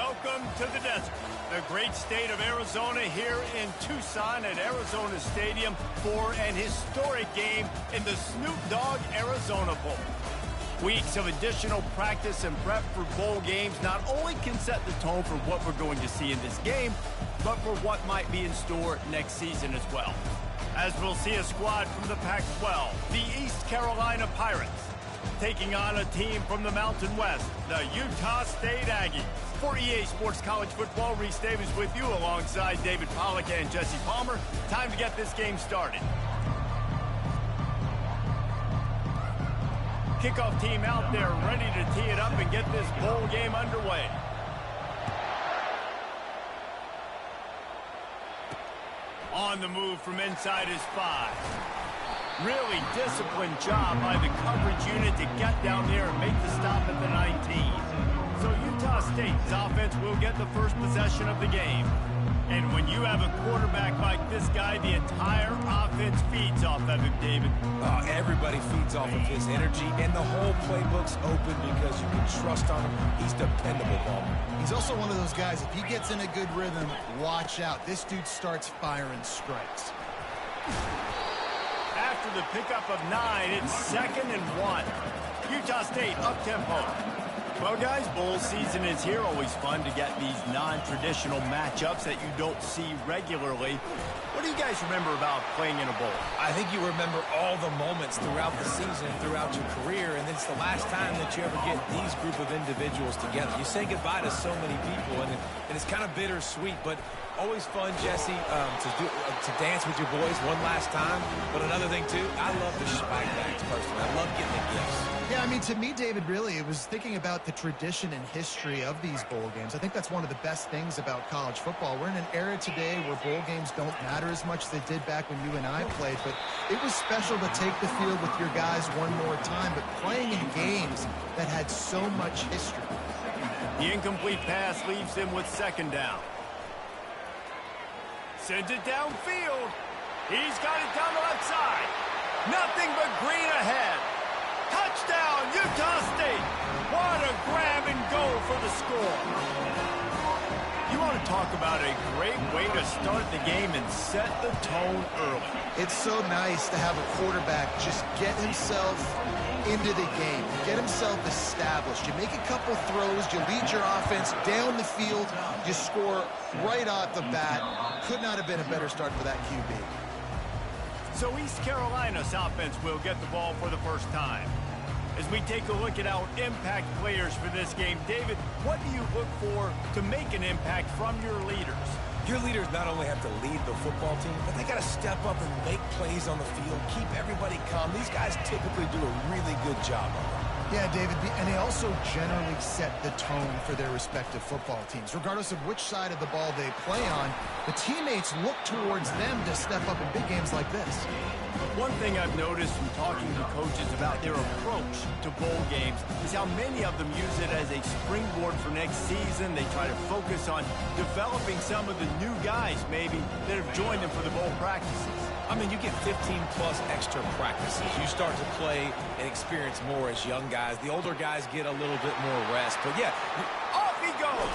welcome to the desert, the great state of Arizona, here in Tucson at Arizona Stadium for an historic game in the Snoop Dogg Arizona Bowl. Weeks of additional practice and prep for bowl games not only can set the tone for what we're going to see in this game, but for what might be in store next season as well. As we'll see a squad from the Pac-12, the East Carolina Pirates, taking on a team from the Mountain West, the Utah State Aggies. For EA Sports College Football, Reese Davis with you alongside David Pollack and Jesse Palmer. Time to get this game started. Kickoff team out there ready to tee it up and get this bowl game underway. On the move from inside his 5. Really disciplined job by the coverage unit to get down there and make the stop at the 19. So Utah State's offense will get the first possession of the game. And when you have a quarterback like this guy, the entire offense feeds off of him, David. Everybody feeds off of his energy, and the whole playbook's open because you can trust on him. He's dependable, Palmer. He's also one of those guys, if he gets in a good rhythm, watch out. This dude starts firing strikes. After the pickup of 9, it's 2nd and 1. Utah State up-tempo. Well, guys, bowl season is here. Always fun to get these non-traditional matchups that you don't see regularly. What do you guys remember about playing in a bowl? I think you remember all the moments throughout the season, throughout your career, and it's the last time that you ever get these group of individuals together. You say goodbye to so many people, and it's kind of bittersweet, but always fun, Jesse, to dance with your boys one last time. But another thing, too, I love the swag bags personally. I love getting the gifts. Yeah, I mean, to me, David, really, it was thinking about the tradition and history of these bowl games. I think that's one of the best things about college football. We're in an era today where bowl games don't matter as much as they did back when you and I played, but it was special to take the field with your guys one more time, but playing in games that had so much history. The incomplete pass leaves him with 2nd down. Sends it downfield. He's got it down the left side. Nothing but green ahead. Touchdown, Utah State. What a grab and go for the score. You want to talk about a great way to start the game and set the tone early. It's so nice to have a quarterback just get himself into the game, get himself established. You make a couple throws, you lead your offense down the field, you score right off the bat. Could not have been a better start for that QB. So East Carolina's offense will get the ball for the first time. As we take a look at our impact players for this game, David, what do you look for to make an impact from your leaders? Your leaders not only have to lead the football team, but they got to step up and make plays on the field, keep everybody calm. These guys typically do a really good job of it. Yeah, David, and they also generally set the tone for their respective football teams. Regardless of which side of the ball they play on, the teammates look towards them to step up in big games like this. One thing I've noticed from talking to coaches about their approach to bowl games is how many of them use it as a springboard for next season. They try to focus on developing some of the new guys, maybe, that have joined them for the bowl practices. I mean, you get 15-plus extra practices. You start to play and experience more as young guys. The older guys get a little bit more rest. But, yeah, off he goes.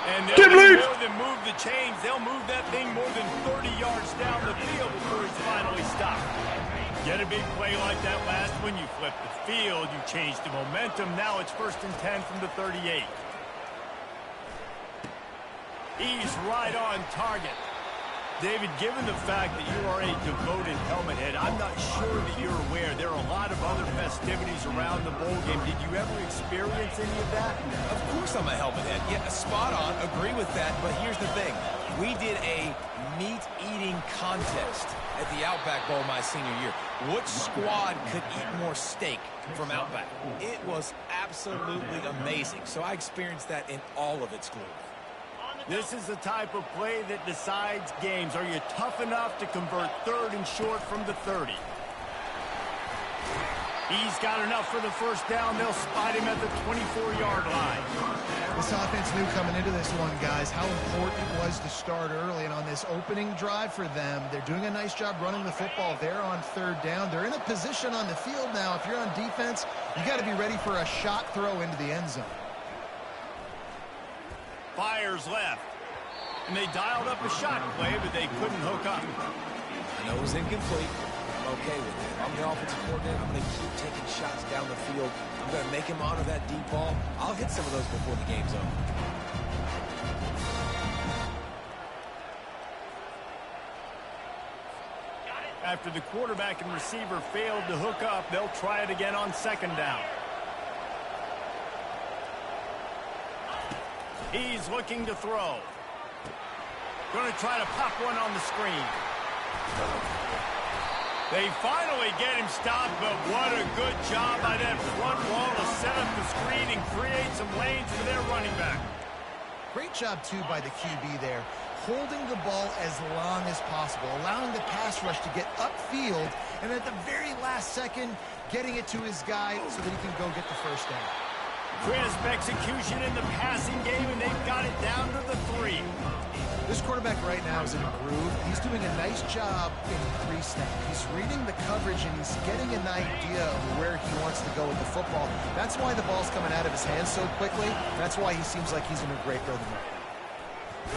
And they'll more than move the chains. They'll move that thing more than 30 yards down the field before he's finally stopped. Get a big play like that last one, you flip the field, you change the momentum. Now it's 1st and 10 from the 38. He's right on target. David, given the fact that you are a devoted helmet head, I'm not sure that you're aware there are a lot of other festivities around the bowl game. Did you ever experience any of that? Of course I'm a helmet head. Yeah, spot on. Agree with that. But here's the thing. We did a meat-eating contest at the Outback Bowl my senior year. Which squad could eat more steak from Outback? It was absolutely amazing. So I experienced that in all of its glory. This is the type of play that decides games. Are you tough enough to convert 3rd and short from the 30? He's got enough for the first down. They'll spot him at the 24-yard line. This offense knew coming into this one, guys, how important it was to start early. And on this opening drive for them, they're doing a nice job running the football. They're on 3rd down. They're in a position on the field now. If you're on defense, you got to be ready for a shot throw into the end zone. fires left. And they dialed up a shot play, but they couldn't hook up. I know it was incomplete. I'm okay with it. I'm the offensive coordinator. I'm going to keep taking shots down the field. I'm going to make him honor that deep ball. I'll hit some of those before the game's over. After the quarterback and receiver failed to hook up, they'll try it again on second down. He's looking to throw. Going to try to pop one on the screen. They finally get him stopped, but what a good job by that front wall to set up the screen and create some lanes for their running back. Great job, too, by the QB there, holding the ball as long as possible, allowing the pass rush to get upfield, and at the very last second, getting it to his guy so that he can go get the first down. Crisp execution in the passing game, and they've got it down to the 3. This quarterback right now is in a groove. He's doing a nice job in 3-step. He's reading the coverage, and he's getting an idea of where he wants to go with the football. That's why the ball's coming out of his hands so quickly. That's why he seems like he's in a great rhythm right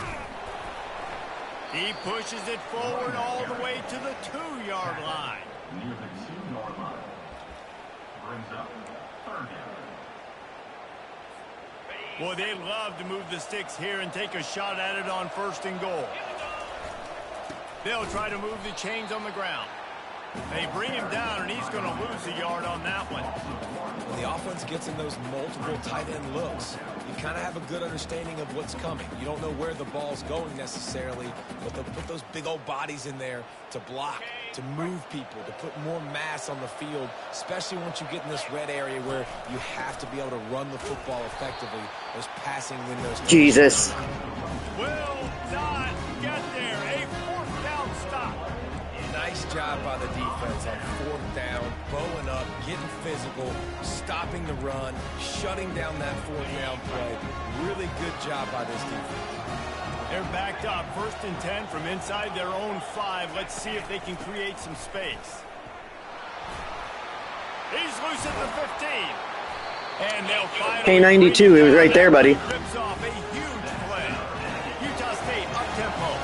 now. He pushes it forward all the way to the 2-yard line. Near the 2-yard line. Brings up third down. Boy, they'd love to move the sticks here and take a shot at it on 1st and goal. They'll try to move the chains on the ground. They bring him down, and he's going to lose a yard on that one. When the offense gets in those multiple tight end looks, you kind of have a good understanding of what's coming. You don't know where the ball's going necessarily, but they'll put those big old bodies in there to block, to move people, to put more mass on the field, especially once you get in this red area where you have to be able to run the football effectively. Those passing windows. Jesus. Will not get there. A 4th down stop. Nice job by the defense on 4th down, bowing up, getting physical, stopping the run, shutting down that 4th down play. Really good job by this defense. They're backed up. 1st and 10 from inside their own 5. Let's see if they can create some space. He's loose at the 15. And they'll finally K92, he was right there, buddy. Rips off a huge play. Utah State up-tempo.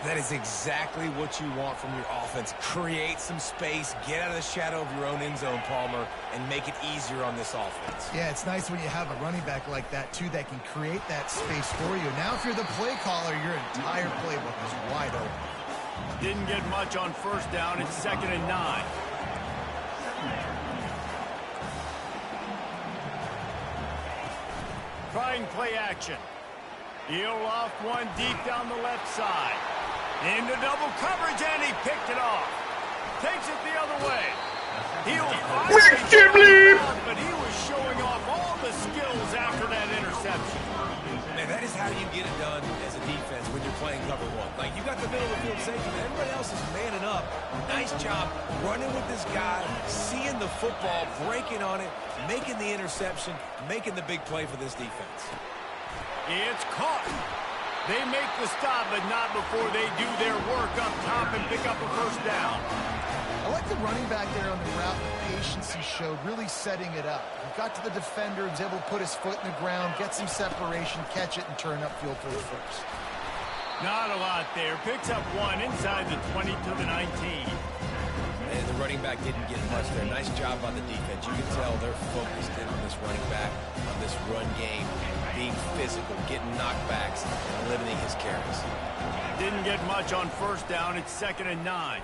That is exactly what you want from your offense. Create some space, get out of the shadow of your own end zone, Palmer, and make it easier on this offense. Yeah, it's nice when you have a running back like that, too, that can create that space for you. Now, if you're the play caller, your entire playbook is wide open. Didn't get much on 1st down. It's 2nd and 9. Trying play action. He'll loft one deep down the left side. Into double coverage, and he picked it off. Takes it the other way. He'll finally, but he was showing off all the skills after that interception. Man, that is how you get it done as a defense when you're playing cover 1. Like, you got the middle of the field safety, but everybody else is manning up. Nice job running with this guy, seeing the football, breaking on it, making the interception, making the big play for this defense. It's caught. They make the stop, but not before they do their work up top and pick up a 1st down. I like the running back there on the route, the patience he showed, really setting it up. He got to the defender, was able to put his foot in the ground, get some separation, catch it, and turn upfield for the 1st. Not a lot there. Picks up 1 inside the 20 to the 19. And the running back didn't get much there. Nice job on the defense. You can tell they're focused in on this running back, on this run game, being physical, getting knockbacks, and limiting his carries. Didn't get much on 1st down. It's 2nd and 9.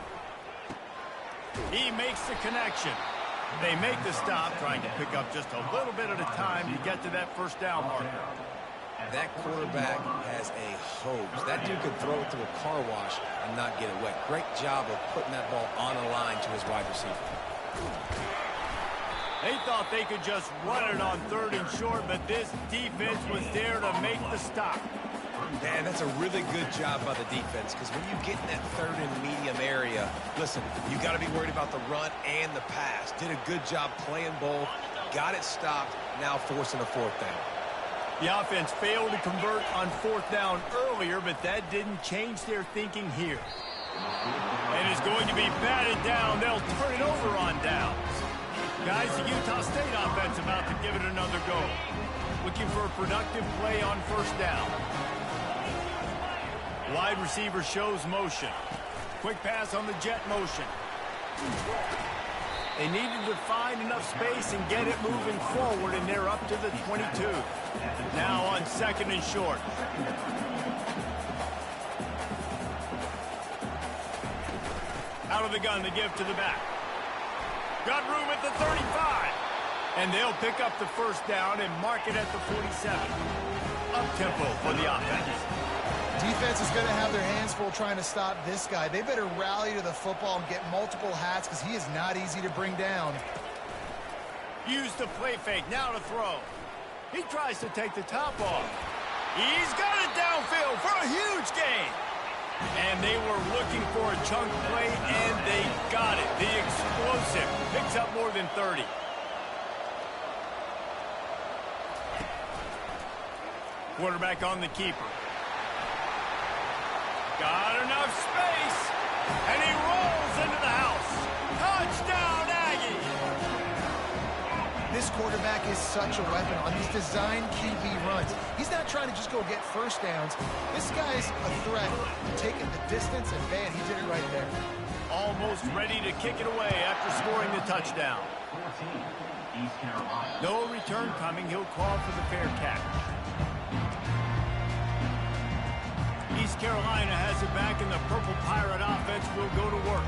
He makes the connection. They make the stop, trying to pick up just a little bit at a time to get to that 1st down marker. That quarterback has a hose. That dude could throw it through a car wash and not get it wet. Great job of putting that ball on a line to his wide receiver. They thought they could just run it on 3rd and short, but this defense was there to make the stop. Man, that's a really good job by the defense, because when you get in that 3rd and medium area, listen, you got to be worried about the run and the pass. Did a good job playing both, got it stopped, now forcing a 4th down. The offense failed to convert on 4th down earlier, but that didn't change their thinking here. And it's going to be batted down. They'll turn it over on downs. Guys, the Utah State offense about to give it another go. Looking for a productive play on first down. Wide receiver shows motion. Quick pass on the jet motion. They needed to find enough space and get it moving forward, and they're up to the 22. Now on second and short. Out of the gun to give to the back. Got room at the 35. And they'll pick up the first down and mark it at the 47. Up-tempo for the offense. Defense is going to have their hands full trying to stop this guy. They better rally to the football and get multiple hats because he is not easy to bring down. Use the play fake. Now to throw. He tries to take the top off. He's got it downfield for a huge gain. And they were looking for a chunk play, and they got it. The explosive picks up more than 30. Quarterback on the keeper. Got enough space, and he rolls into the house. Touchdown, Aggie! This quarterback is such a weapon on these design QB runs. He's not trying to just go get first downs. This guy's a threat, taking the distance, and man, he did it right there. Almost ready to kick it away after scoring the touchdown. 14, East Carolina. No return coming. He'll call for the fair catch. East Carolina has it back, and the Purple Pirate offense will go to work.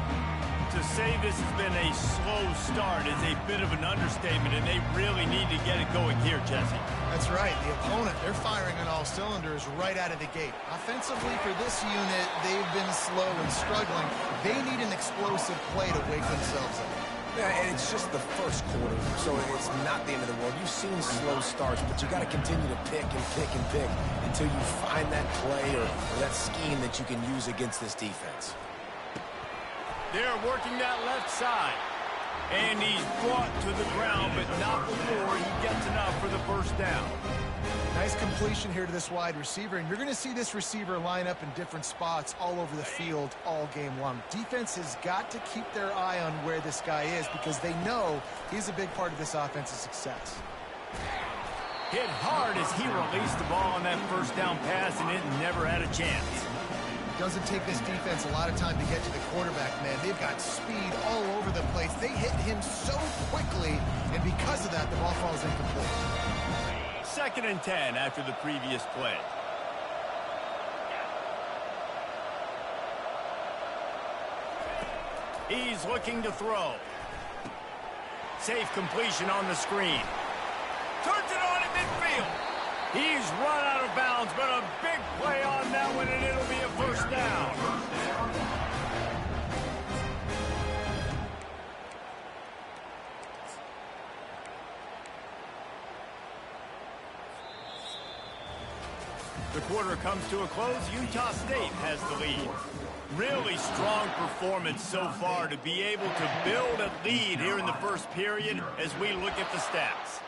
To say this has been a slow start is a bit of an understatement, and they really need to get it going here, Jesse. That's right. The opponent, they're firing on all cylinders right out of the gate. Offensively for this unit, they've been slow and struggling. They need an explosive play to wake themselves up. Yeah, and it's just the first quarter, so it's not the end of the world. You've seen slow starts, but you got to continue to pick and pick and pick until you find that play or that scheme that you can use against this defense. They're working that left side. And he's brought to the ground, but not before he gets enough for the first down. Nice completion here to this wide receiver, and you're going to see this receiver line up in different spots all over the field all game long. Defense has got to keep their eye on where this guy is because they know he's a big part of this offense's success. Hit hard as he released the ball on that first down pass, and it never had a chance. Doesn't take this defense a lot of time to get to the quarterback, man. They've got speed all over the place. They hit him so quickly, and because of that, the ball falls incomplete. 2nd and 10 after the previous play. He's looking to throw. Safe completion on the screen. Turns it on at midfield. He's run out of bounds, but a big play on that one, and it'll be a first down. The quarter comes to a close. Utah State has the lead. Really strong performance so far to be able to build a lead here in the first period as we look at the stats.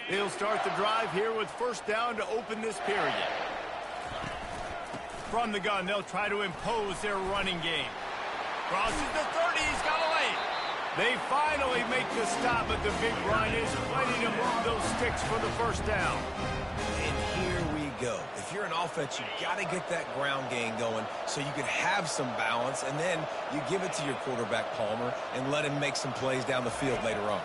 He'll start the drive here with first down to open this period. From the gun, they'll try to impose their running game. Crosses the 30, he's got a lane. They finally make the stop, but the big run is plenty to move those sticks for the first down. And here we go. If you're an offense, you got to get that ground game going so you can have some balance, and then you give it to your quarterback, Palmer, and let him make some plays down the field later on.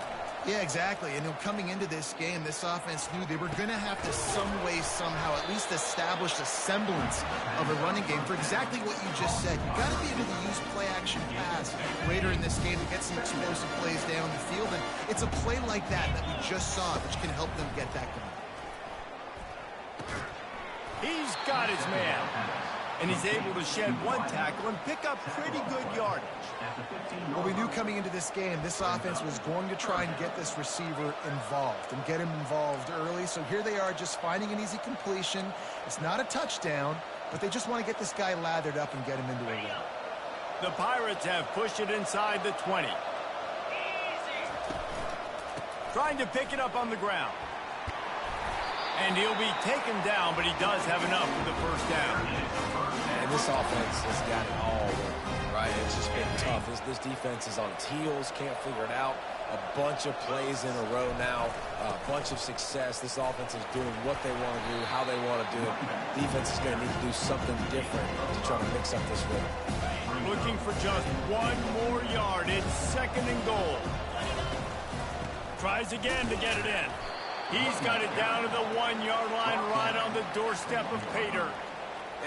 Yeah, exactly. And coming into this game, this offense knew they were going to have to some way, somehow, at least establish a semblance of a running game for exactly what you just said. You got to be able to use play-action pass later in this game to get some explosive plays down the field. And it's a play like that we just saw, which can help them get that going. He's got his man. And he's able to shed one tackle and pick up pretty good yardage. Well, we knew coming into this game, this offense was going to try and get this receiver involved and get him involved early. So here they are just finding an easy completion. It's not a touchdown, but they just want to get this guy lathered up and get him into a run. The Pirates have pushed it inside the 20. Trying to pick it up on the ground. And he'll be taken down, but he does have enough for the first down. And this offense has got it all working, right? It's just been tough. This defense is on its heels, can't figure it out. A bunch of plays in a row now, a bunch of success. This offense is doing what they want to do, how they want to do it. Defense is going to need to do something different to try to mix up this rhythm. Looking for just one more yard. It's 2nd and goal. Tries again to get it in. He's got it down to the 1-yard line right on the doorstep of pay dirt.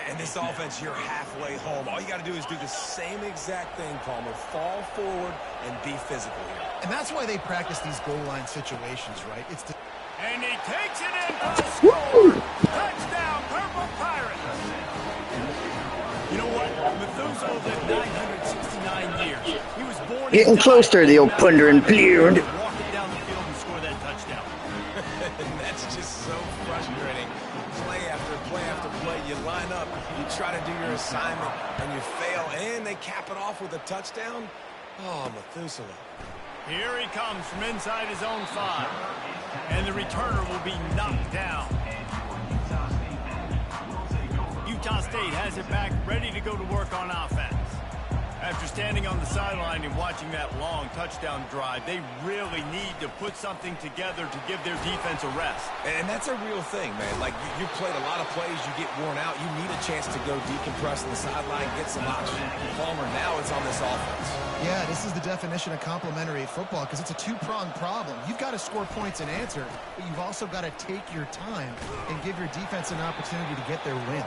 And this offense, you're halfway home. All you got to do is do the same exact thing, Palmer. Fall forward and be physical here. And that's why they practice these goal line situations, right? And he takes it in for the score. Touchdown, Purple Pirates. You know what? Methuselah lived 969 years. He was born Getting closer to the old plunder and beard. Walk it down the field and score that touchdown. That's just so frustrating. Play after play after play. You line up, you try to do your assignment, and you fail, and they cap it off with a touchdown. Oh, Methuselah. Here he comes from inside his own 5. And the returner will be knocked down. Utah State has it back, ready to go to work on offense. After standing on the sideline and watching that long touchdown drive, they really need to put something together to give their defense a rest. And that's a real thing, man. Like, you played a lot of plays, you get worn out. You need a chance to go decompress on the sideline, get some options. Palmer, now it's on this offense. Yeah, this is the definition of complementary football because it's a two-pronged problem. You've got to score points and answer, but you've also got to take your time and give your defense an opportunity to get their win.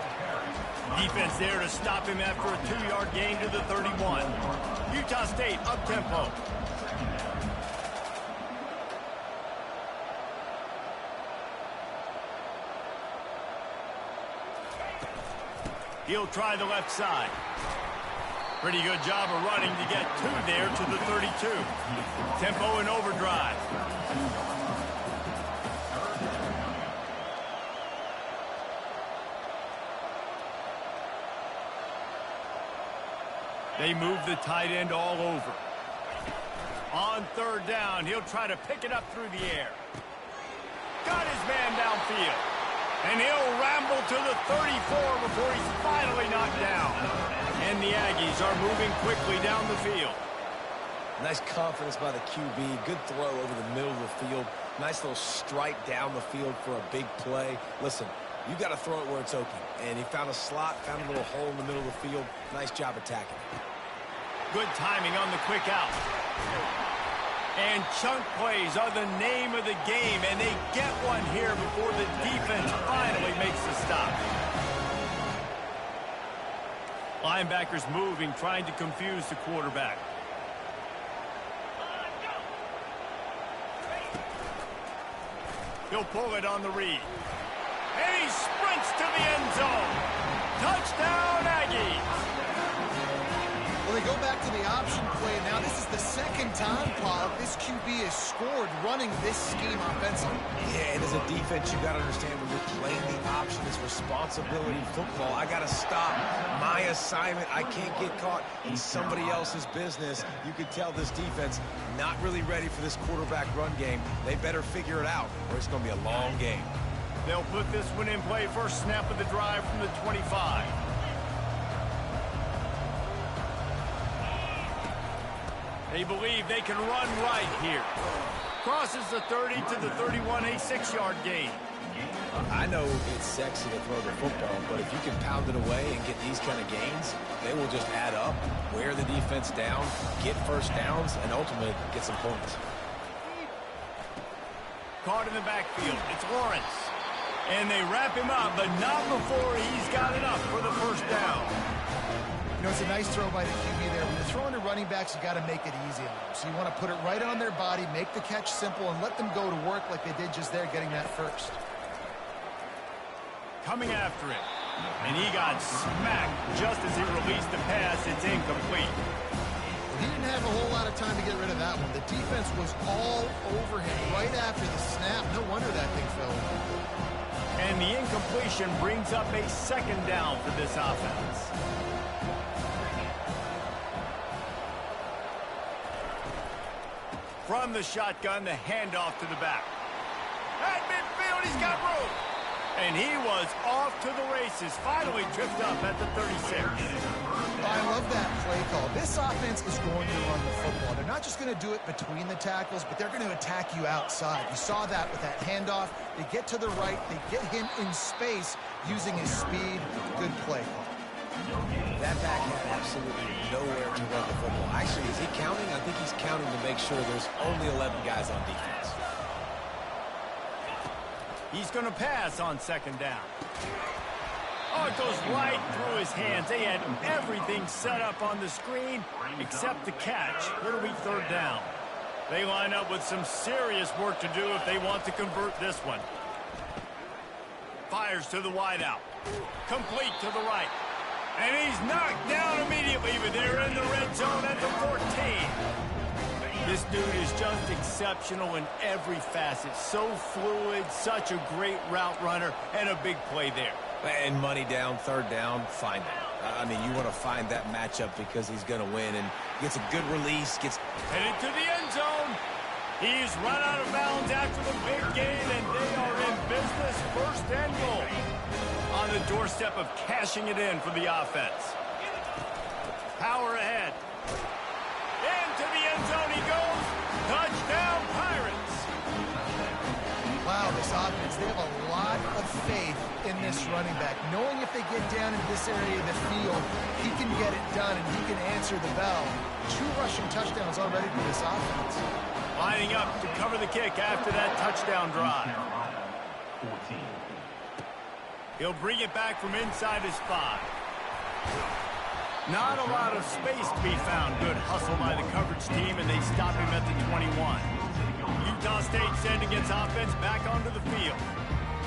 Defense there to stop him after a 2-yard gain to the 31. Utah State up-tempo. He'll try the left side. Pretty good job of running to get 2 there to the 32. Tempo and overdrive. They move the tight end all over. On 3rd down, he'll try to pick it up through the air. Got his man downfield. And he'll ramble to the 34 before he's finally knocked down. And the Aggies are moving quickly down the field. Nice confidence by the QB. Good throw over the middle of the field. Nice little strike down the field for a big play. Listen, you got to throw it where it's open. And he found a slot, found a little hole in the middle of the field. Nice job attacking. Good timing on the quick out. And chunk plays are the name of the game, and they get one here before the defense finally makes the stop. Linebackers moving, trying to confuse the quarterback. He'll pull it on the read. And he sprints to the end zone. Touchdown, Aggies. Well, they go back to the option play. Now, this is the second time, Paul, this QB has scored running this scheme offensively. Yeah, and as a defense, you got to understand when you're playing the option, it's responsibility football. I got to stop my assignment. I can't get caught in somebody else's business. You could tell this defense not really ready for this quarterback run game. They better figure it out, or it's going to be a long game. They'll put this one in play. First snap of the drive from the 25. They believe they can run right here. Crosses the 30 to the 31, a 6-yard gain. I know it's sexy to throw the football, but if you can pound it away and get these kind of gains, they will just add up, wear the defense down, get first downs, and ultimately get some points. Caught in the backfield. It's Lawrence. And they wrap him up, but not before he's got enough for the first down. You know, it's a nice throw by the QB there. When you're throwing to running backs, you got to make it easy on them. So you want to put it right on their body, make the catch simple, and let them go to work like they did just there, getting that first. Coming after him. And he got smacked just as he released the pass. It's incomplete. He didn't have a whole lot of time to get rid of that one. The defense was all over him right after the snap. No wonder that thing fell. And the incompletion brings up a second down for this offense. From the shotgun, the handoff to the back. At midfield, he's got room. And he was off to the races, finally tripped up at the 36. I love that play call. This offense is going to run the football. They're not just going to do it between the tackles, but they're going to attack you outside. You saw that with that handoff. They get to the right. They get him in space using his speed. Good play call. That back had absolutely nowhere to run the football. Actually, is he counting? I think he's counting to make sure there's only 11 guys on defense. He's going to pass on second down. Oh, it goes right through his hands. They had everything set up on the screen except the catch. It'll be third down. They line up with some serious work to do if they want to convert this one. Fires to the wideout. Complete to the right. And he's knocked down immediately, but they're in the red zone at the 14. This dude is just exceptional in every facet. So fluid, such a great route runner, and a big play there. And money down, third down, find him. I mean, you want to find that matchup because he's going to win, and gets a good release, gets headed to the end zone. He's run out of bounds after the big gain, and they are in business. First and goal. On the doorstep of cashing it in for the offense. Power ahead. Into the end zone he goes. Touchdown, Pirates. Wow, this offense, they have a lot of faith in this running back. Knowing if they get down in this area of the field, he can get it done and he can answer the bell. 2 rushing touchdowns already for this offense. Lining up to cover the kick after that touchdown drive. 14. He'll bring it back from inside his 5. Not a lot of space to be found. Good hustle by the coverage team, and they stop him at the 21. Utah State sending its offense back onto the field.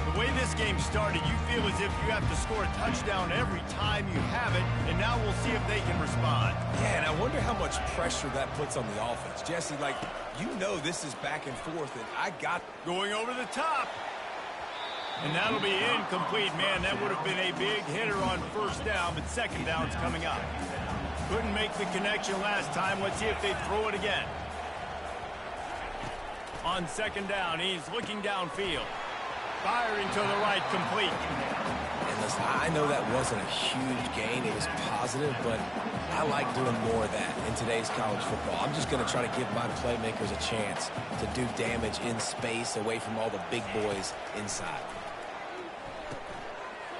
The way this game started, you feel as if you have to score a touchdown every time you have it, and now we'll see if they can respond. Yeah, and I wonder how much pressure that puts on the offense. Jesse, like, you know this is back and forth, and I got... Going over the top. And that'll be incomplete. Man, that would have been a big hitter on first down, but second down's coming up. Couldn't make the connection last time. Let's see if they throw it again. On second down, he's looking downfield. Firing to the right, complete. And listen, I know that wasn't a huge gain. It was positive, but I like doing more of that in today's college football. I'm just going to try to give my playmakers a chance to do damage in space away from all the big boys inside.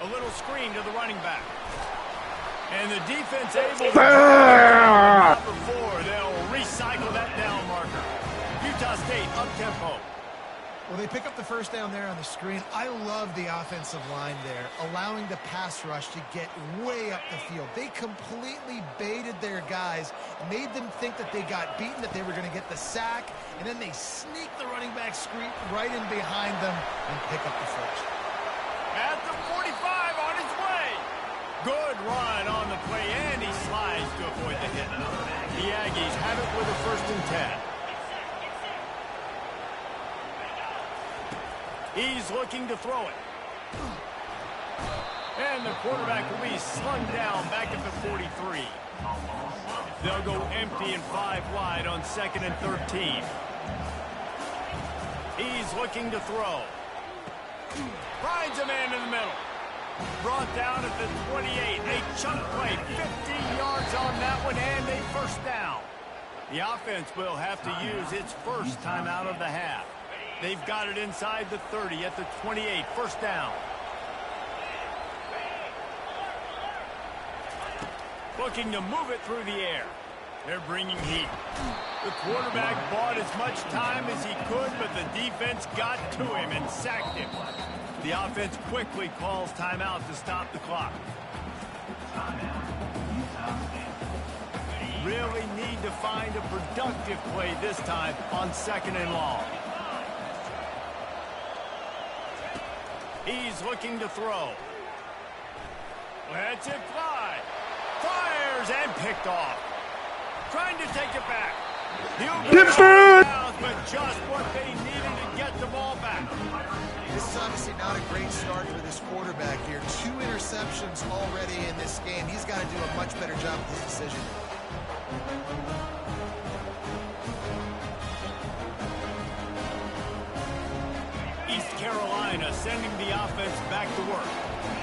A little screen to the running back. And the defense able to number 4. They'll recycle that down marker. Utah State up-tempo. Well, they pick up the first down there on the screen. I love the offensive line there, allowing the pass rush to get way up the field. They completely baited their guys, made them think that they got beaten, that they were going to get the sack, and then they sneak the running back screen right in behind them and pick up the first. At the 45 on his way. Good run on the play, and he slides to avoid the hit. The Aggies have it with a 1st and 10. He's looking to throw it. And the quarterback will be slung down back at the 43. They'll go empty and 5 wide on 2nd and 13. He's looking to throw. Finds a man in the middle. Brought down at the 28. A chunk play, 15 yards on that one, and a first down. The offense will have to use its first timeout of the half. They've got it inside the 30 at the 28. First down. Looking to move it through the air. They're bringing heat. The quarterback bought as much time as he could, but the defense got to him and sacked him. The offense quickly calls timeout to stop the clock. Really need to find a productive play this time on 2nd and long. He's looking to throw. Lets it fly. Fires and picked off. Trying to take it back. He'll go out, but just what they needed to get the ball back. This is obviously not a great start for this quarterback here. 2 interceptions already in this game. He's got to do a much better job with his decision. East Carolina Carolina sending the offense back to work.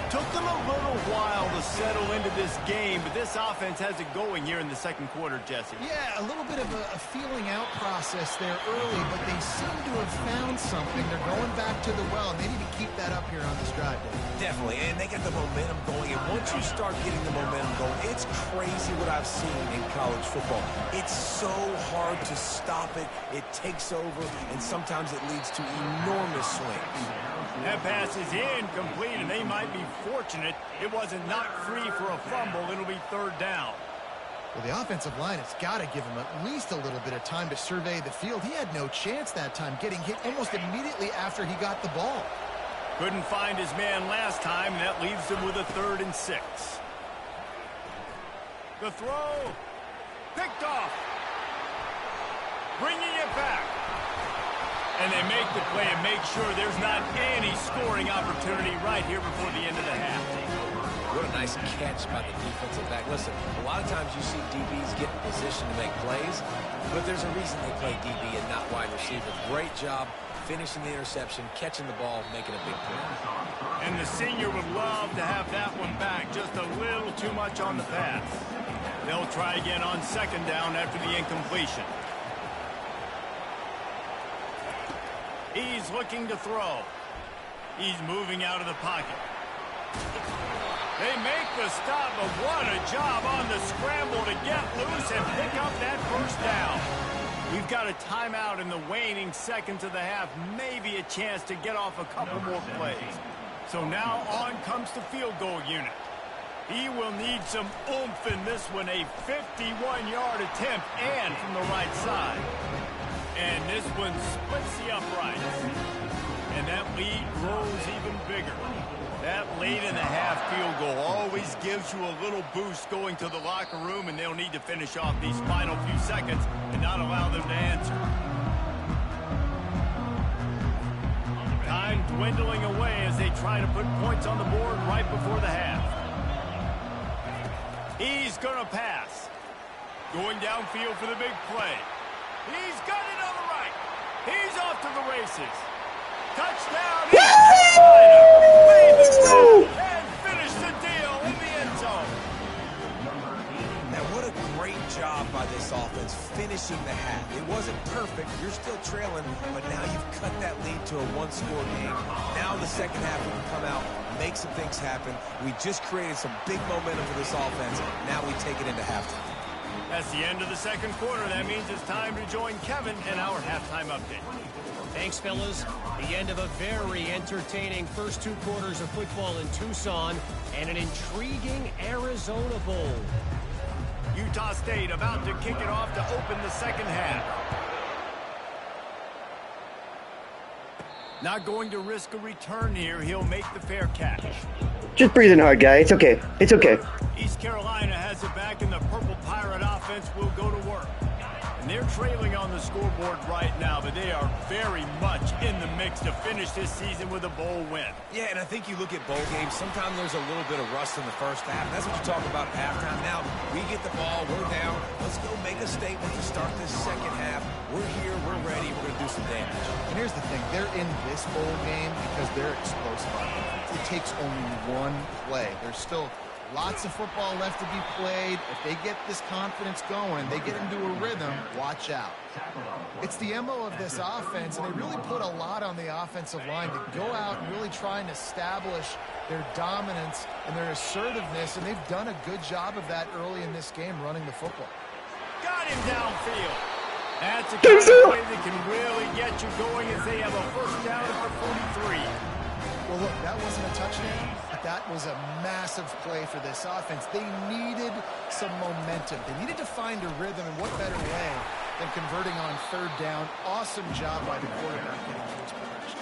Took them a little while to settle into this game, but this offense has it going here in the second quarter, Jesse. Yeah, a little bit of a feeling out process there early, but they seem to have found something. They're going back to the well, and they need to keep that up here on this drive. Definitely, and they get the momentum going, and once you start getting the momentum going, it's crazy what I've seen in college football. It's so hard to stop it. It takes over, and sometimes it leads to enormous swings. That pass is incomplete, and they might be fortunate it wasn't knocked free for a fumble. It'll be third down. Well, the offensive line has got to give him at least a little bit of time to survey the field. He had no chance that time, getting hit almost immediately after he got the ball. Couldn't find his man last time, and that leaves him with a 3rd and 6. The throw. Picked off. Bringing it back. And they make the play and make sure there's not any scoring opportunity right here before the end of the half. What a nice catch by the defensive back. Listen, a lot of times you see DBs get in position to make plays, but there's a reason they play DB and not wide receiver. Great job finishing the interception, catching the ball, making a big play. And the senior would love to have that one back. Just a little too much on the pass. They'll try again on 2nd down after the incompletion. He's looking to throw. He's moving out of the pocket. They make the stop, but what a job on the scramble to get loose and pick up that 1st down. We've got a timeout in the waning seconds of the half, maybe a chance to get off a couple more plays. So now on comes the field goal unit. He will need some oomph in this one, a 51-yard attempt and from the right side. And this one splits the uprights. And that lead grows even bigger. That late in the half field goal always gives you a little boost going to the locker room, and they'll need to finish off these final few seconds and not allow them to answer. Time dwindling away as they try to put points on the board right before the half. He's going to pass. Going downfield for the big play. He's got it on the right. He's off to the races. Touchdown. Made the grab and finished the deal in the end zone. Now, what a great job by this offense finishing the half. It wasn't perfect. You're still trailing, but now you've cut that lead to a 1-score game. Now the second half we can come out, make some things happen. We just created some big momentum for this offense. Now we take it into halftime. That's the end of the second quarter. That means it's time to join Kevin in our halftime update. Thanks, fellas. The end of a very entertaining first 2 quarters of football in Tucson and an intriguing Arizona Bowl. Utah State about to kick it off to open the second half. Not going to risk a return here. He'll make the fair catch. Just breathing hard, guy. It's okay. It's okay. East Carolina has it back, and the Purple Pirate offense will go to work. And they're trailing on the scoreboard right now, but they are very much in the mix to finish this season with a bowl win. Yeah, and I think you look at bowl games, sometimes there's a little bit of rust in the first half. That's what you talk about at halftime. Now, we get the ball, we're down. Let's go make a statement to start this second half. We're here, we're ready, we're going to do some damage. And here's the thing. They're in this bowl game because they're explosive on defense. It takes only one play. There's still lots of football left to be played. If they get this confidence going, they get into a rhythm, watch out. It's the MO of this offense, and they really put a lot on the offensive line to go out and really try and establish their dominance and their assertiveness, and they've done a good job of that early in this game running the football. Got him downfield. That's a kind of play that can really get you going as they have a first down at the 43. Well, look, that wasn't a touchdown, but that was a massive play for this offense. They needed some momentum. They needed to find a rhythm, and what better way than converting on 3rd down. Awesome job by the quarterback getting to his progression.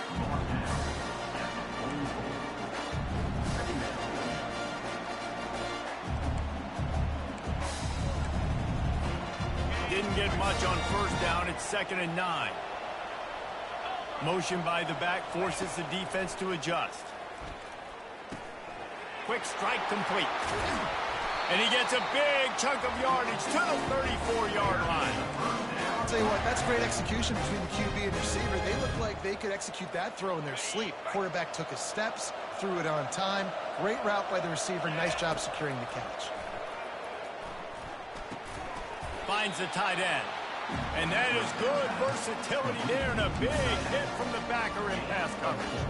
Didn't get much on 1st down. It's 2nd and 9. Motion by the back forces the defense to adjust. Quick strike complete. And he gets a big chunk of yardage to the 34-yard line. Tell you what, that's great execution between the QB and receiver. They look like they could execute that throw in their sleep. Quarterback took his steps, threw it on time. Great route by the receiver. Nice job securing the catch. Finds the tight end. And that is good versatility there, and a big hit from the backer in pass coverage.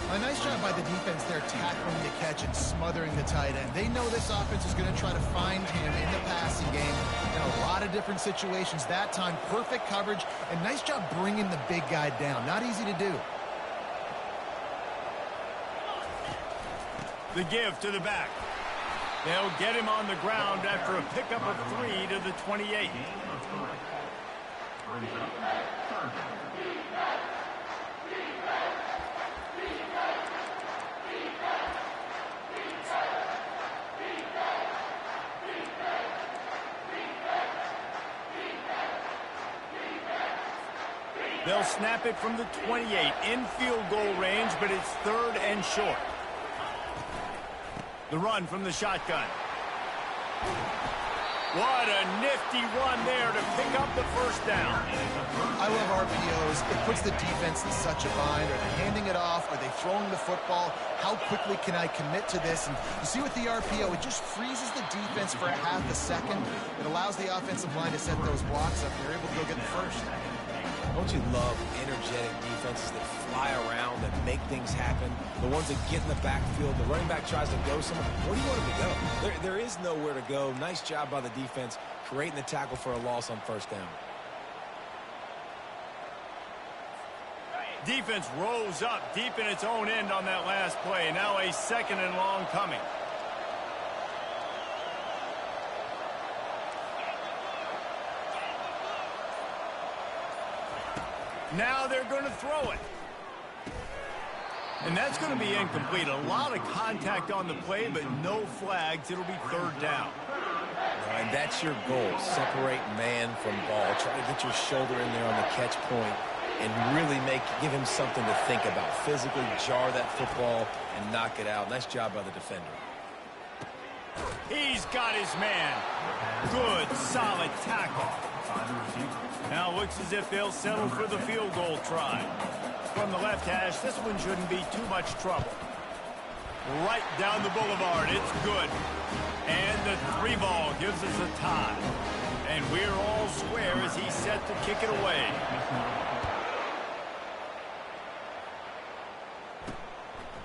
A nice job by the defense there, tackling the catch and smothering the tight end. They know this offense is going to try to find him in the passing game in a lot of different situations. That time, perfect coverage, and nice job bringing the big guy down. Not easy to do. The give to the back. They'll get him on the ground after a pickup of 3 to the 28. They'll snap it from the 28 in field goal range, but it's 3rd and short. The run from the shotgun. What a nifty run there to pick up the first down. I love RPOs. It puts the defense in such a bind. Are they handing it off? Are they throwing the football? How quickly can I commit to this? And you see with the RPO, it just freezes the defense for a half a second. It allows the offensive line to set those blocks up. They're able to go get the first. Don't you love energetic defenses that fly around, that make things happen? The ones that get in the backfield, the running back tries to go somewhere. Where do you want him to go? There is nowhere to go. Nice job by the defense, creating the tackle for a loss on first down. Defense rose up deep in its own end on that last play. Now a 2nd and long coming. Now they're going to throw it. And that's going to be incomplete. A lot of contact on the play, but no flags. It'll be 3rd down. And that's your goal. Separate man from ball. Try to get your shoulder in there on the catch point and really give him something to think about. Physically jar that football and knock it out. Nice job by the defender. He's got his man. Good, solid tackle. Now looks as if they'll settle for the field goal try. From the left hash, this one shouldn't be too much trouble. Right down the boulevard, it's good. And the 3 ball gives us a tie. And we're all square as he's set to kick it away.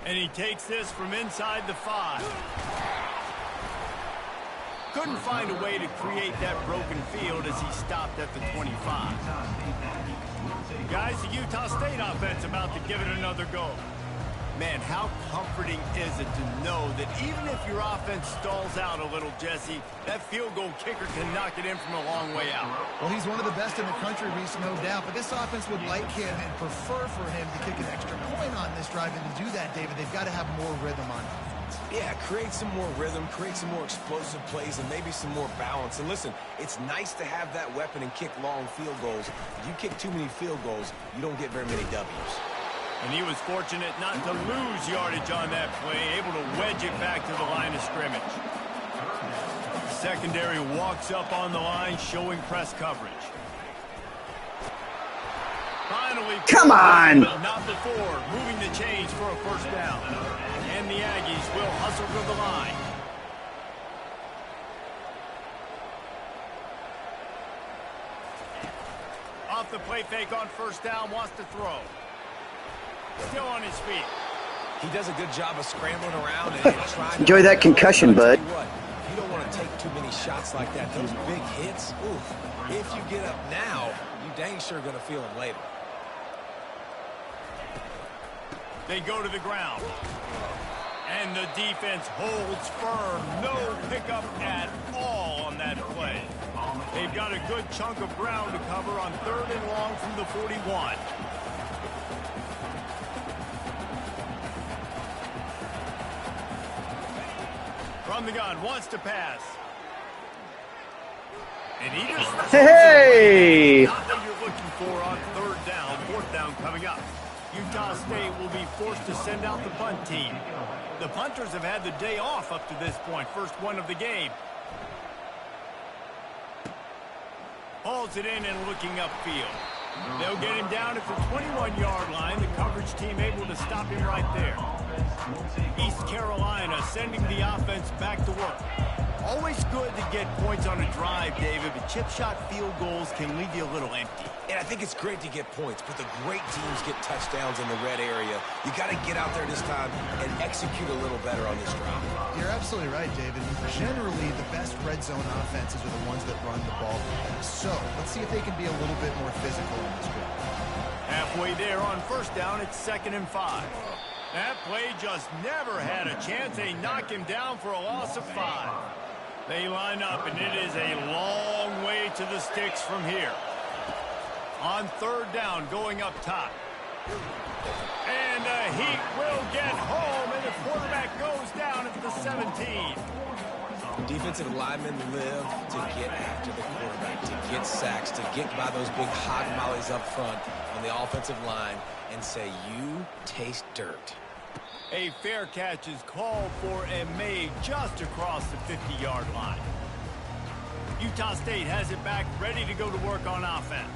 And he takes this from inside the 5. Couldn't find a way to create that broken field as he stopped at the 25. Guys, the Utah State offense about to give it another go. Man, how comforting is it to know that even if your offense stalls out a little, Jesse, that field goal kicker can knock it in from a long way out. Well, he's one of the best in the country, Reese, no doubt. But this offense would like him and prefer for him to kick an extra point on this drive. And to do that, David, they've got to have more rhythm on offense. Yeah, create some more rhythm, create some more explosive plays, and maybe some more balance. And listen, it's nice to have that weapon and kick long field goals. If you kick too many field goals, you don't get very many W's. And he was fortunate not to lose yardage on that play, able to wedge it back to the line of scrimmage. Secondary walks up on the line, showing press coverage. Finally, come on! Not before, moving the chains for a first down. And the Aggies will hustle to the line. Off the play fake on first down, wants to throw. Still on his feet. He does a good job of scrambling around and trying Enjoy to... that concussion, bud. You don't want to take too many shots like that. Those big hits, oof. If you get up now, you dang sure going to feel them later. They go to the ground. And the defense holds firm. No pickup at all on that play. They've got a good chunk of ground to cover on 3rd and long from the 41. From the gun, wants to pass. And he just... Hey! Not what you're looking for on 3rd down, 4th down coming up. Utah State will be forced to send out the punt team. The punters have had the day off up to this point. First one of the game. Hauls it in and looking upfield. They'll get him down at the 21-yard line. The coverage team able to stop him right there. East Carolina sending the offense back to work. Always good to get points on a drive, David, but chip shot field goals can leave you a little empty. And I think it's great to get points, but the great teams get touchdowns in the red area. You got to get out there this time and execute a little better on this drive. You're absolutely right, David. Generally, the best red zone offenses are the ones that run the ball the best. So let's see if they can be a little bit more physical in this drive. Halfway there on first down, it's 2nd and 5. That play just never had a chance. They knock him down for a loss of 5. They line up, and it is a long way to the sticks from here. On 3rd down, going up top. And he will get home, and the quarterback goes down at the 17. Defensive linemen live to get after the quarterback, to get sacks, to get by those big hog mollies up front on the offensive line and say, you taste dirt. A fair catch is called for and made just across the 50-yard line. Utah State has it back, ready to go to work on offense.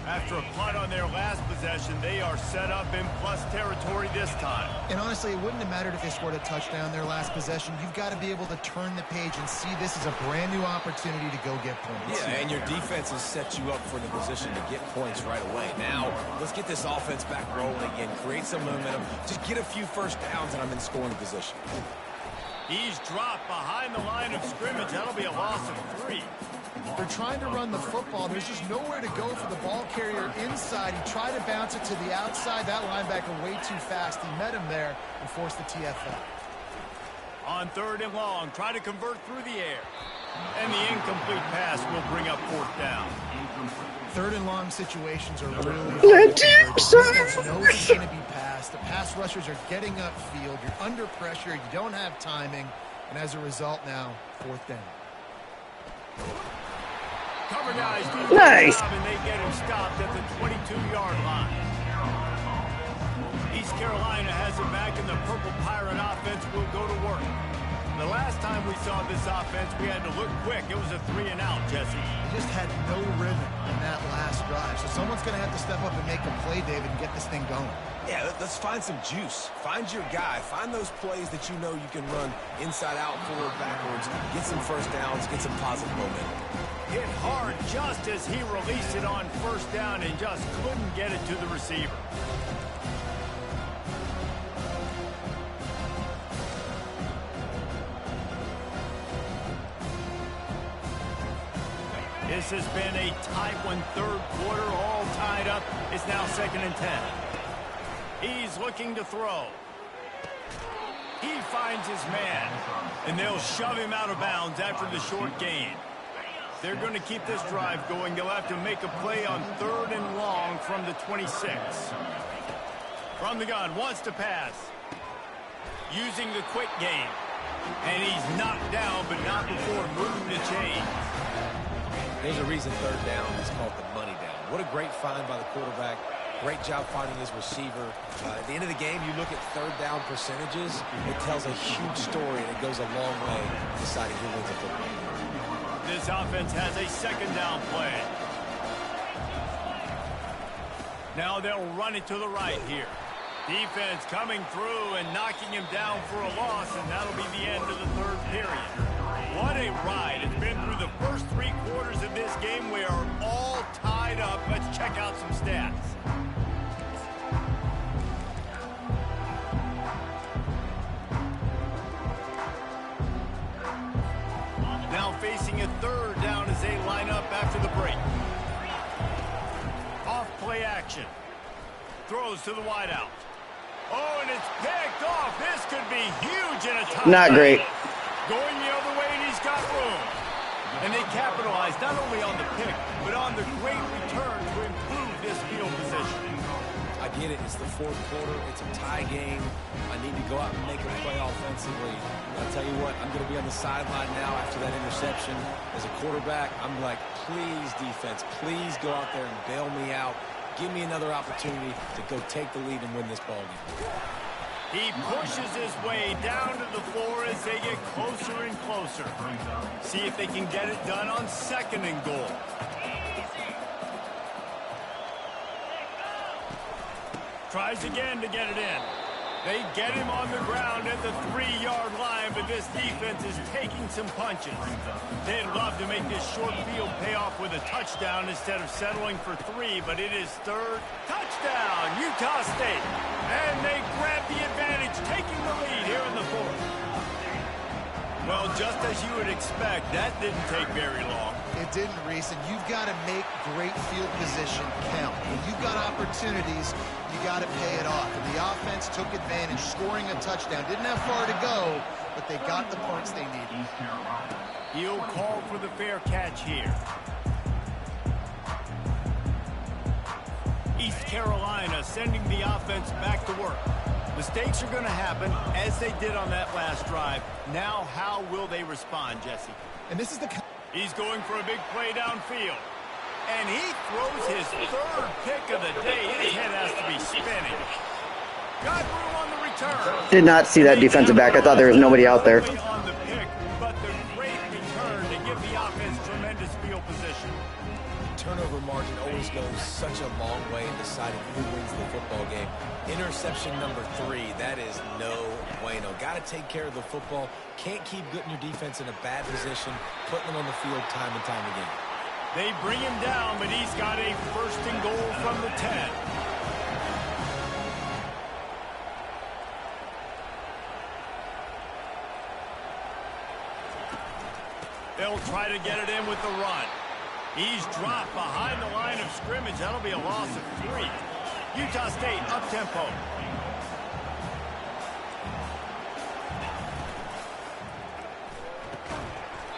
After a punt on their last possession, they are set up in plus territory this time. And honestly, it wouldn't have mattered if they scored a touchdown their last possession. You've got to be able to turn the page and see this is a brand new opportunity to go get points. Yeah, and your defense has set you up for the position to get points right away. Now, let's get this offense back rolling again, create some momentum, just get a few first downs, and I'm in scoring position. He's dropped behind the line of scrimmage. That'll be a loss of 3. They're trying to run the football. There's just nowhere to go for the ball carrier inside. He tried to bounce it to the outside. That linebacker way too fast. He met him there and forced the TFL. On 3rd and long, try to convert through the air. And the incomplete pass will bring up 4th down. 3rd and long situations are really Let him hard. Defense knows it's going to be passed. The pass rushers are getting upfield. You're under pressure. You don't have timing. And as a result now, 4th down. Cover guys do Nice. job, and they get him stopped at the 22-yard line. East Carolina has it back, and the Purple Pirate offense will go to work. The last time we saw this offense, we had to look quick. It was a 3-and-out, Jesse. They just had no rhythm in that last drive. So someone's going to have to step up and make a play, David, and get this thing going. Yeah, let's find some juice. Find your guy. Find those plays that you know you can run inside out, forward, backwards. Get some first downs. Get some positive momentum. Hit hard just as he released it on 1st down and just couldn't get it to the receiver. This has been a tight one, 3rd quarter, all tied up. It's now 2nd and 10. He's looking to throw. He finds his man, and they'll shove him out of bounds after the short gain. They're going to keep this drive going. They'll have to make a play on 3rd and long from the 26. From the gun, wants to pass. Using the quick game. And he's knocked down, but not before moving the chain. There's a reason 3rd down is called the money down. What a great find by the quarterback. Great job finding his receiver. At the end of the game, you look at 3rd down percentages. It tells a huge story, and it goes a long way in deciding who wins a football game. This offense has a 2nd down play. Now they'll run it to the right here. Defense coming through and knocking him down for a loss, and that'll be the end of the 3rd period. What a ride. It's been through the first 3 quarters of this game. We are all tied up. Let's check out some stats. Now facing a 3rd down as they line up after the break. Off play action. Throws to the wideout. Oh, and it's picked off. This could be huge in a touchdown. Not great. Going the other way, and he's got room. And they capitalize not only on the pick, but on the great return to improve this field position. I get it. It's the 4th quarter. It's a tie game. I need to go out and make a play offensively. I'll tell you what, I'm going to be on the sideline now after that interception. As a quarterback, I'm like, please, defense, please go out there and bail me out. Give me another opportunity to go take the lead and win this ball game. He pushes his way down to the floor as they get closer and closer. See if they can get it done on 2nd and goal. Tries again to get it in. They get him on the ground at the 3-yard line, but this defense is taking some punches. They'd love to make this short field pay off with a touchdown instead of settling for 3, but it is third. Touchdown, Utah State. And they grab the advantage, taking the lead here in the fourth. Well, just as you would expect, that didn't take very long. It didn't, Reese, and you've got to make great field position count. When you've got opportunities, you got to pay it off. And the offense took advantage, scoring a touchdown. Didn't have far to go, but they got the points they needed. He'll call for the fair catch here. East Carolina sending the offense back to work. Mistakes are going to happen, as they did on that last drive. Now, how will they respond, Jesse? And this is the... He's going for a big play downfield. And he throws his third pick of the day. His head has to be spinning. Got room on the return. Did not see that defensive back. I thought there was nobody out there. On the pick, but the great return to give the offense tremendous field position. Turnover margin always goes such a long way in deciding who wins the football game. Interception number 3, that is no bueno. Got to take care of the football. Can't keep putting your defense in a bad position, putting them on the field time and time again. They bring him down, but he's got a first and goal from the 10. They'll try to get it in with the run. He's dropped behind the line of scrimmage. That'll be a loss of 3. Utah State up-tempo.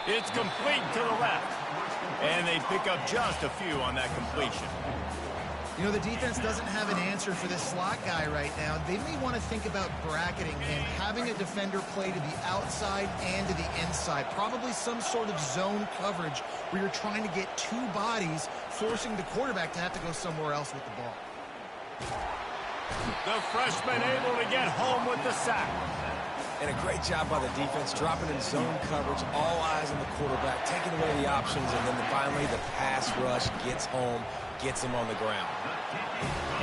It's complete to the left. And they pick up just a few on that completion. You know, the defense doesn't have an answer for this slot guy right now. They may want to think about bracketing him, having a defender play to the outside and to the inside. Probably some sort of zone coverage where you're trying to get 2 bodies, forcing the quarterback to have to go somewhere else with the ball. The freshman able to get home with the sack. And a great job by the defense, dropping in zone coverage, all eyes on the quarterback, taking away the options, and then finally the pass rush gets home, gets him on the ground.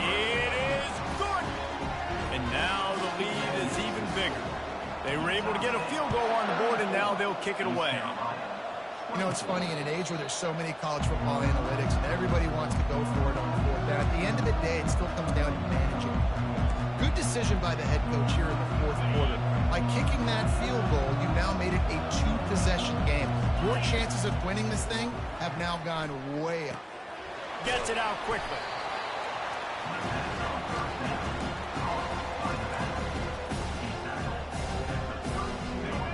It is good. And now the lead is even bigger. They were able to get a field goal on the board, and now they'll kick it away. You know, it's funny, in an age where there's so many college football analytics and everybody wants to go for it on the fourth down, at the end of the day, it still comes down to managing. Good decision by the head coach here in the fourth quarter. By kicking that field goal, you now made it a 2-possession game. Your chances of winning this thing have now gone way up. Gets it out quickly.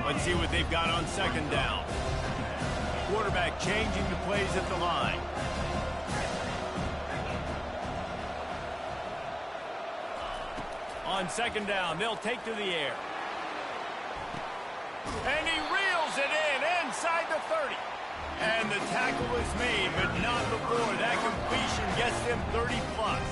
Let's see what they've got on second down. Quarterback changing the plays at the line. On second down, they'll take to the air. And he reels it in inside the 30. And the tackle is made, but not before. That completion gets them 30-plus.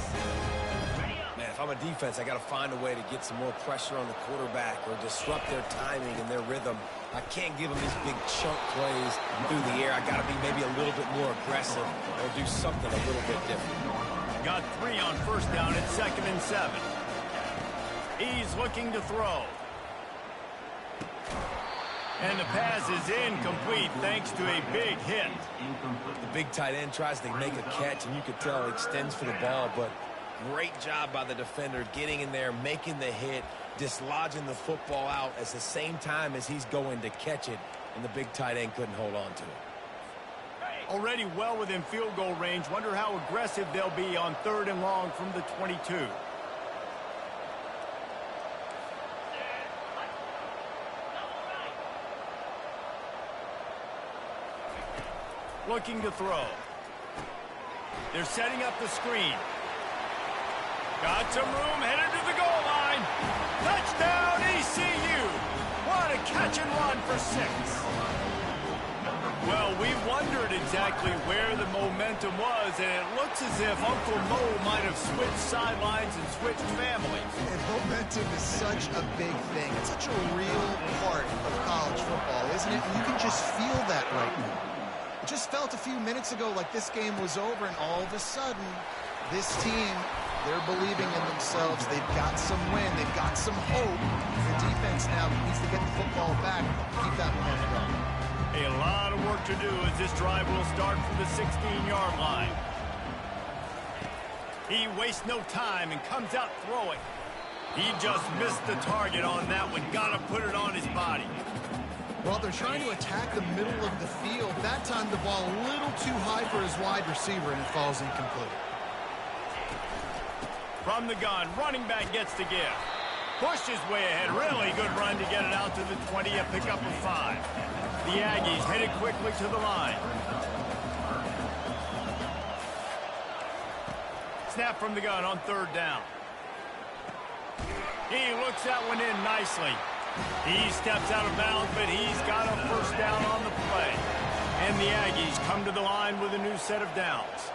Man, if I'm a defense, I got to find a way to get some more pressure on the quarterback or disrupt their timing and their rhythm. I can't give them these big chunk plays through the air. I got to be maybe a little bit more aggressive or do something a little bit different. Got 3 on first down at 2nd and 7. He's looking to throw. And the pass is incomplete thanks to a big hit. The big tight end tries to make a catch, and you could tell he extends for the ball, but great job by the defender getting in there, making the hit, dislodging the football out at the same time as he's going to catch it, and the big tight end couldn't hold on to it. Already well within field goal range. Wonder how aggressive they'll be on 3rd and long from the 22. Looking to throw. They're setting up the screen. Got some room, headed to the goal line. Touchdown, ECU. What a catch and run for 6. Well, we wondered exactly where the momentum was, and it looks as if Uncle Mo might have switched sidelines and switched families. And momentum is such a big thing. It's such a real part of college football, isn't it? And you can just feel that right now. It just felt a few minutes ago like this game was over, and all of a sudden, this team They're believing in themselves. They've got some wind. They've got some hope. The defense now needs to get the football back, keep that momentum going. A lot of work to do as this drive will start from the 16-yard line. He wastes no time and comes out throwing. He just missed the target on that one. Got to put it on his body. Well, they're trying to attack the middle of the field. That time the ball a little too high for his wide receiver, and it falls incomplete. From the gun, running back gets the give. Pushes way ahead. Really good run to get it out to the 20, a pickup of 5. The Aggies headed quickly to the line. Snap from the gun on 3rd down. He looks that one in nicely. He steps out of bounds, but he's got a first down on the play. And the Aggies come to the line with a new set of downs.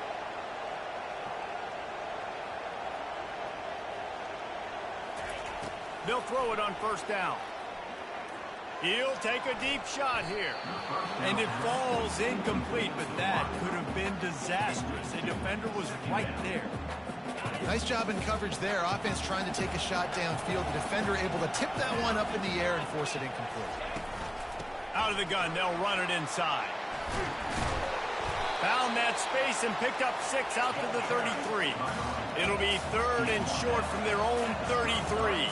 They'll throw it on 1st down. He'll take a deep shot here. And it falls incomplete, but that could have been disastrous. A defender was right there. Nice job in coverage there. Offense trying to take a shot downfield. The defender able to tip that one up in the air and force it incomplete. Out of the gun, they'll run it inside. Found that space and picked up 6 out to the 33. It'll be 3rd and short from their own 33.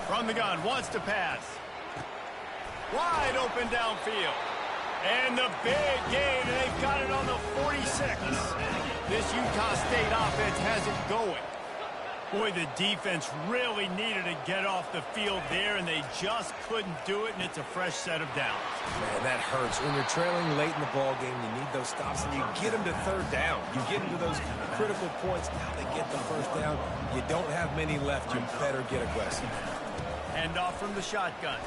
From the gun, wants to pass. Wide open downfield. And the big gain, and they've got it on the 46. This Utah State offense has it going. Boy, the defense really needed to get off the field there, and they just couldn't do it, and it's a fresh set of downs. Man, that hurts. When you're trailing late in the ball game, you need those stops, and you get them to 3rd down. You get into those critical points. Now they get the 1st down. You don't have many left. You better get aggressive. Hand off from the shotgun.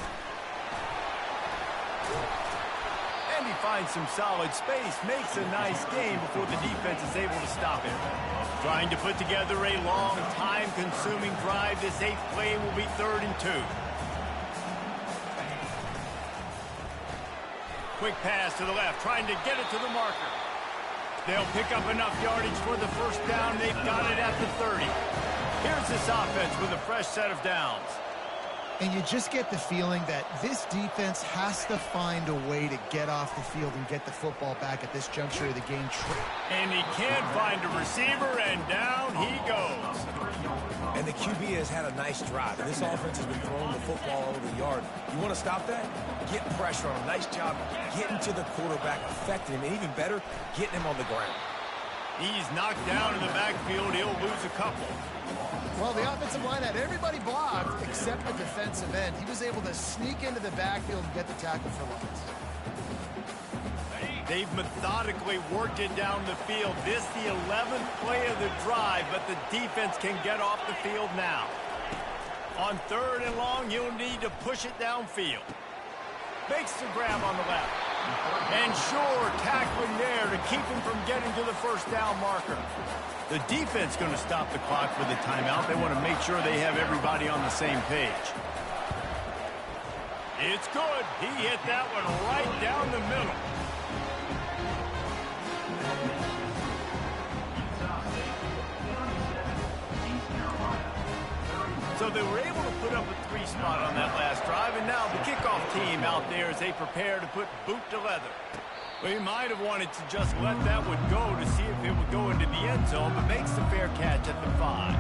And he finds some solid space, makes a nice game before the defense is able to stop him. Trying to put together a long, time-consuming drive. This 8th play will be 3rd and 2. Quick pass to the left, trying to get it to the marker. They'll pick up enough yardage for the 1st down. They've got it at the 30. Here's this offense with a fresh set of downs. And you just get the feeling that this defense has to find a way to get off the field and get the football back at this juncture of the game. And he can't find a receiver, and down he goes. And the QB has had a nice drive. And this offense has been throwing the football over the yard. You want to stop that? Get pressure on him. Nice job getting to the quarterback, affecting him, and even better, getting him on the ground. He's knocked down in the backfield. He'll lose a couple. Well, the offensive line had everybody blocked except the defensive end. He was able to sneak into the backfield and get the tackle for loss. They've methodically worked it down the field. This the 11th play of the drive, but the defense can get off the field now. On 3rd and long, you'll need to push it downfield. Makes the grab on the left. And sure, tackling there to keep him from getting to the 1st down marker. The defense going to stop the clock for the timeout. They want to make sure they have everybody on the same page. It's good. He hit that one right down the middle. So they were able to put up a 3 spot on that last drive, and now the kickoff team out there as they prepare to put boot to leather. We might have wanted to just let that one go to see if it would go into the end zone, but makes the fair catch at the 5.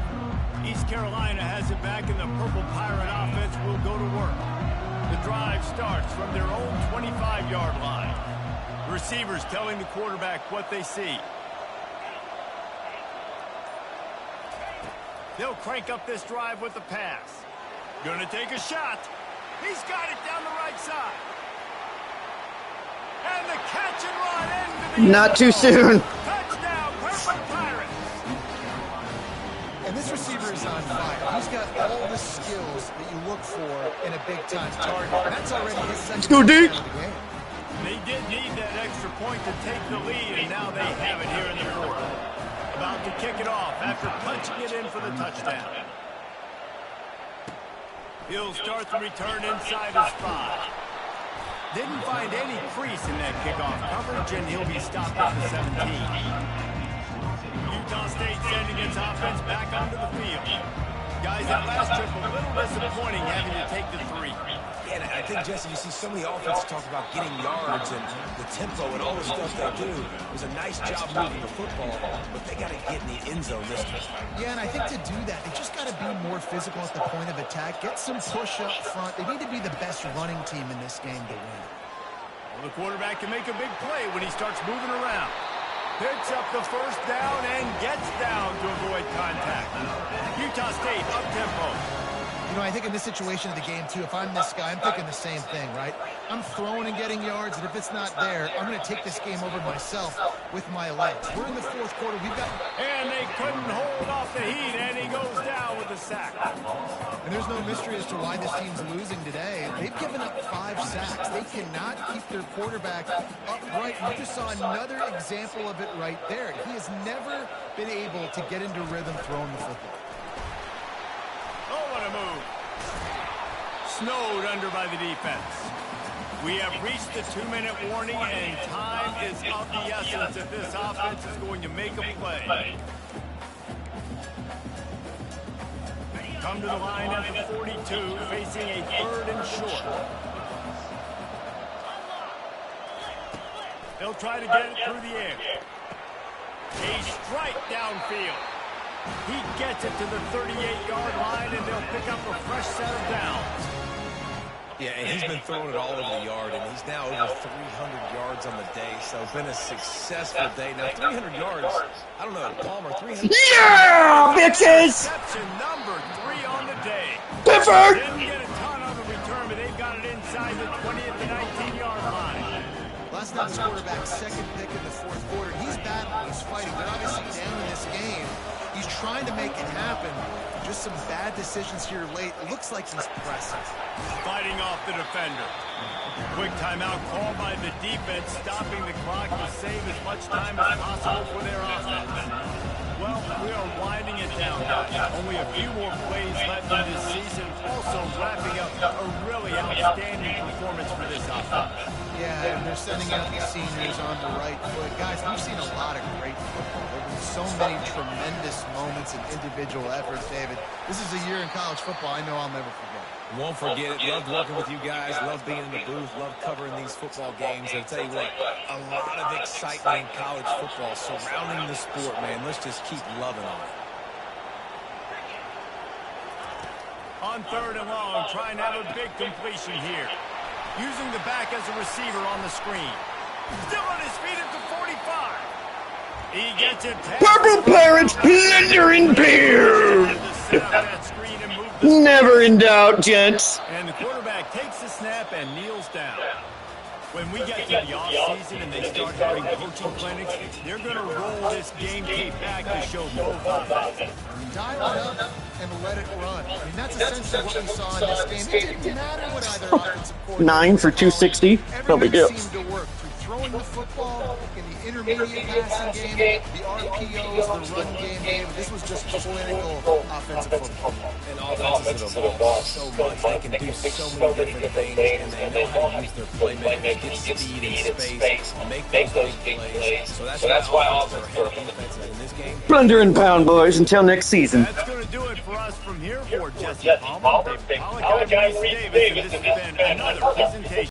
East Carolina has it back, and the Purple Pirate offense will go to work. The drive starts from their own 25-yard line. The receivers telling the quarterback what they see. They'll crank up this drive with the pass. Gonna take a shot. He's got it down the right side. And the catch and run into the Not too soon. Touchdown, Purple Pirates. And this receiver is on fire. He's got all the skills that you look for in a big-time target. And that's already his second go deep. touchdown of the game. They did need that extra point to take the lead, and now they have it here in the 4th. About to kick it off after punching it in for the touchdown. He'll start the return inside his 5. Didn't find any crease in that kickoff coverage, and he'll be stopped at the 17. Utah State sending its offense back onto the field. Guys, that last trip a little disappointing having to take the 3. Yeah, and I think, Jesse, you see so many offenses talk about getting yards and the tempo and all the stuff they do. It was a nice job moving the football, but they got to get in the end zone this time. Yeah, and I think to do that, they just got to be more physical at the point of attack. Get some push up front. They need to be the best running team in this game to win. Well, the quarterback can make a big play when he starts moving around. Picks up the first down and gets down to avoid contact. Utah State up-tempo. You know, I think in this situation of the game, too, if I'm this guy, I'm thinking the same thing, right? I'm throwing and getting yards, and if it's not there, I'm going to take this game over myself with my legs. We're in the fourth quarter. We've got... And they couldn't hold off the heat, and he goes down with a sack. And there's no mystery as to why this team's losing today. They've given up 5 sacks. They cannot keep their quarterback upright. You just saw another example of it right there. He has never been able to get into rhythm throwing the football. Oh, what a move. Snowed under by the defense. We have reached the 2-minute warning, and time is of the essence if this offense is going to make a play. Come to the line at the 42, facing a 3rd and short. They'll try to get it through the air. A strike downfield. He gets it to the 38-yard line, and they'll pick up a fresh set of downs. Yeah, and he's been throwing it all over the yard, and he's now over 300 yards on the day, so it's been a successful day. Now, 300 yards, I don't know, Palmer, 300... Yeah, bitches! Reception number 3 on the day. Clifford! Didn't get a ton on the return, but they've got it inside the 20 at the 19-yard line. Last time this quarterback's 2nd pick in the fourth quarter. He's battling, he's fighting. They're obviously down in this game. He's trying to make it happen. Just some bad decisions here late. It looks like he's pressing. Fighting off the defender. Quick timeout called by the defense, stopping the clock to save as much time as possible for their offense. Well, we are winding it down, guys. Only a few more plays left in this season. Also wrapping up a really outstanding performance for this offense. Yeah, and they're sending out the seniors on the right foot. Guys, we've seen a lot of great football. There have been so many tremendous moments and individual efforts, David. This is a year in college football I know I'll never forget. Won't forget it. Loved working with you guys. Loved being in the booth. Loved covering these football games. I'll tell you what, a lot of excitement in college football surrounding the sport, man. Let's just keep loving on it. On 3rd and long, trying to have a big completion here. Using the back as a receiver on the screen. Still on his feet at the 45. He gets it past. Purple Pirates plundering beer! Never in doubt, gents. And the quarterback takes the snap and kneels down. When we get to the offseason and they start having coaching clinics, they're going to roll this game tape back to show both offenses. Dial it up and let it run. I mean, that's essentially what we saw in this game. It didn't matter what either offensive coordinator 9 for 260. No big deal. seemed to work. Through throwing the football, in the intermediate passing game, the RPOs, the run game. This was just clinical offensive football. And offenses that evolve so much. They can do so many different things, and they know how to use their playmakers, get speed and space, make those big plays. So that's why offenses are ahead of defenses in this game. Plunder and pound, boys. Until next season. That's going to do it for us from here for Jesse Palmer, David Pollock, I'm Reese Davis, and this has been another presentation.